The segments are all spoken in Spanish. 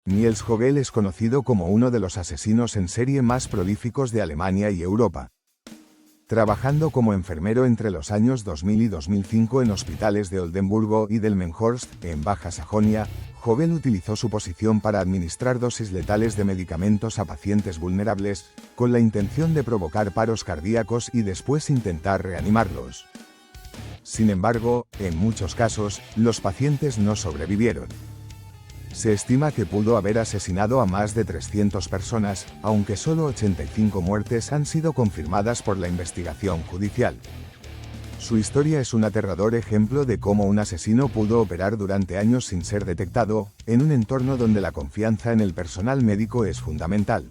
Niels Hogel es conocido como uno de los asesinos en serie más prolíficos de Alemania y Europa. Trabajando como enfermero entre los años 2000 y 2005 en hospitales de Oldenburgo y Delmenhorst, en Baja Sajonia, Hogel utilizó su posición para administrar dosis letales de medicamentos a pacientes vulnerables, con la intención de provocar paros cardíacos y después intentar reanimarlos. Sin embargo, en muchos casos, los pacientes no sobrevivieron. Se estima que pudo haber asesinado a más de 300 personas, aunque solo 85 muertes han sido confirmadas por la investigación judicial. Su historia es un aterrador ejemplo de cómo un asesino pudo operar durante años sin ser detectado, en un entorno donde la confianza en el personal médico es fundamental.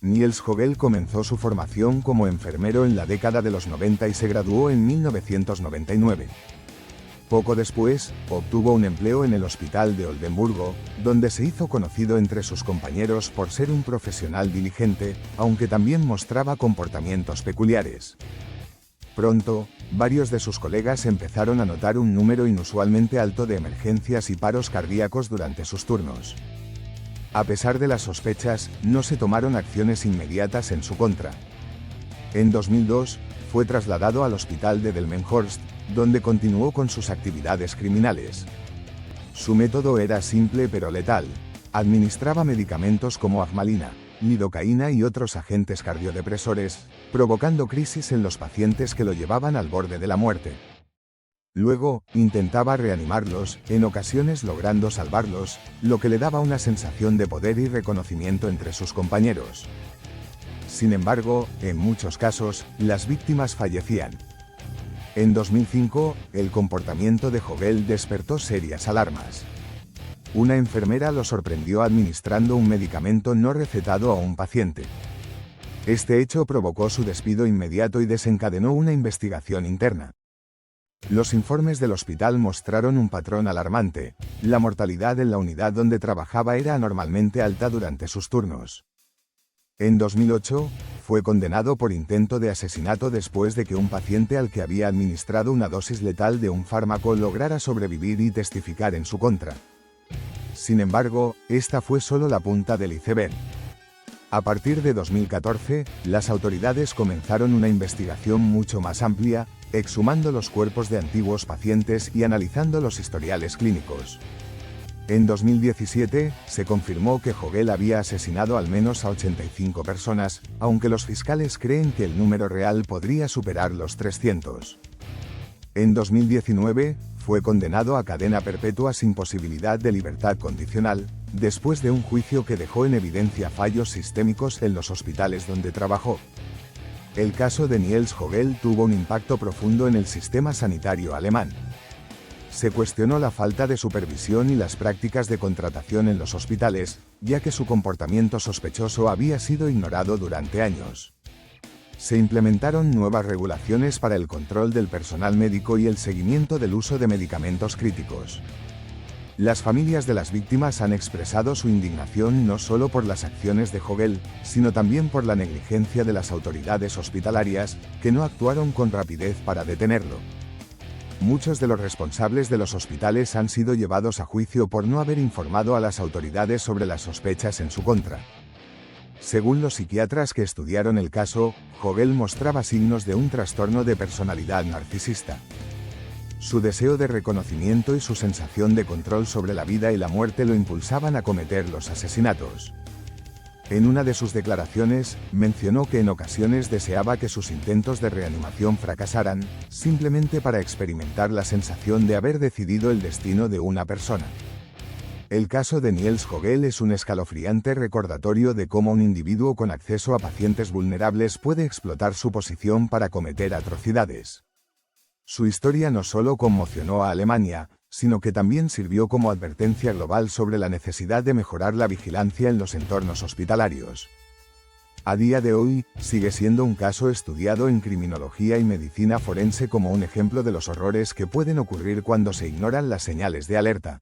Niels Hogel comenzó su formación como enfermero en la década de los 90 y se graduó en 1999. Poco después, obtuvo un empleo en el hospital de Oldenburgo, donde se hizo conocido entre sus compañeros por ser un profesional diligente, aunque también mostraba comportamientos peculiares. Pronto, varios de sus colegas empezaron a notar un número inusualmente alto de emergencias y paros cardíacos durante sus turnos. A pesar de las sospechas, no se tomaron acciones inmediatas en su contra. En 2002, fue trasladado al hospital de Delmenhorst, donde continuó con sus actividades criminales. Su método era simple pero letal. Administraba medicamentos como agmalina, lidocaína y otros agentes cardiodepresores, provocando crisis en los pacientes que lo llevaban al borde de la muerte. Luego, intentaba reanimarlos, en ocasiones logrando salvarlos, lo que le daba una sensación de poder y reconocimiento entre sus compañeros. Sin embargo, en muchos casos, las víctimas fallecían. En 2005, el comportamiento de Hogel despertó serias alarmas. Una enfermera lo sorprendió administrando un medicamento no recetado a un paciente. Este hecho provocó su despido inmediato y desencadenó una investigación interna. Los informes del hospital mostraron un patrón alarmante: la mortalidad en la unidad donde trabajaba era anormalmente alta durante sus turnos. En 2008, fue condenado por intento de asesinato después de que un paciente al que había administrado una dosis letal de un fármaco lograra sobrevivir y testificar en su contra. Sin embargo, esta fue solo la punta del iceberg. A partir de 2014, las autoridades comenzaron una investigación mucho más amplia, exhumando los cuerpos de antiguos pacientes y analizando los historiales clínicos. En 2017, se confirmó que Hogel había asesinado al menos a 85 personas, aunque los fiscales creen que el número real podría superar los 300. En 2019, fue condenado a cadena perpetua sin posibilidad de libertad condicional, después de un juicio que dejó en evidencia fallos sistémicos en los hospitales donde trabajó. El caso de Niels Hogel tuvo un impacto profundo en el sistema sanitario alemán. Se cuestionó la falta de supervisión y las prácticas de contratación en los hospitales, ya que su comportamiento sospechoso había sido ignorado durante años. Se implementaron nuevas regulaciones para el control del personal médico y el seguimiento del uso de medicamentos críticos. Las familias de las víctimas han expresado su indignación no solo por las acciones de Hogel, sino también por la negligencia de las autoridades hospitalarias, que no actuaron con rapidez para detenerlo. Muchos de los responsables de los hospitales han sido llevados a juicio por no haber informado a las autoridades sobre las sospechas en su contra. Según los psiquiatras que estudiaron el caso, Hogel mostraba signos de un trastorno de personalidad narcisista. Su deseo de reconocimiento y su sensación de control sobre la vida y la muerte lo impulsaban a cometer los asesinatos. En una de sus declaraciones, mencionó que en ocasiones deseaba que sus intentos de reanimación fracasaran, simplemente para experimentar la sensación de haber decidido el destino de una persona. El caso de Niels Hogel es un escalofriante recordatorio de cómo un individuo con acceso a pacientes vulnerables puede explotar su posición para cometer atrocidades. Su historia no solo conmocionó a Alemania, sino que también sirvió como advertencia global sobre la necesidad de mejorar la vigilancia en los entornos hospitalarios. A día de hoy, sigue siendo un caso estudiado en criminología y medicina forense como un ejemplo de los horrores que pueden ocurrir cuando se ignoran las señales de alerta.